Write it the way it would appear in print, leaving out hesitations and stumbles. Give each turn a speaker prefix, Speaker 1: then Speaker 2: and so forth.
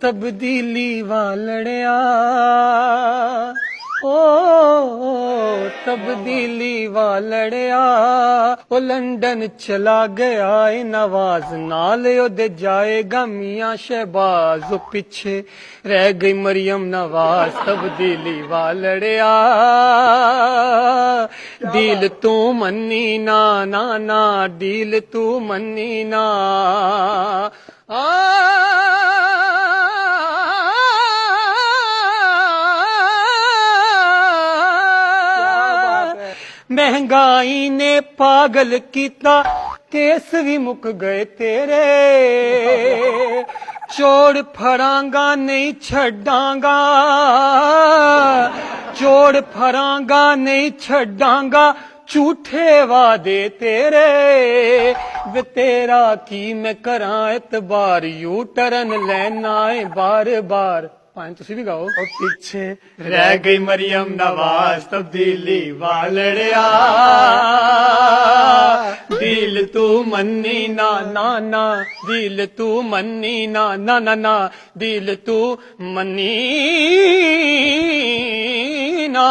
Speaker 1: ਤਬਦੀਲੀ ਵਾਲੜਿਆ ओ तब्दीली वालड़िया ओ लंदन चला गया है नवाज नाल ओदे जाएगा मियां शहबाज ओ पीछे रह गई मरियम नवाज तब्दीली वालड़िया डील तू मन्नी ना ना ना डील तू मन्नी ना महंगाई ने पागल किता केस भी मुक गए तेरे चोड़ फरांगा नहीं छड़ांगा चोड़ फरांगा नहीं छड़ांगा झूठे वादे तेरे वे तेरा की मैं करा एतबार यू टरन लेना है बार बार पानी तुसी भी गाओ और पीछे रह गई मरियम नवाज तब्दीली वालड़िया दिल तू मन्नी ना ना ना दिल तू मन्नी ना ना ना ना दिल तू मन्नी ना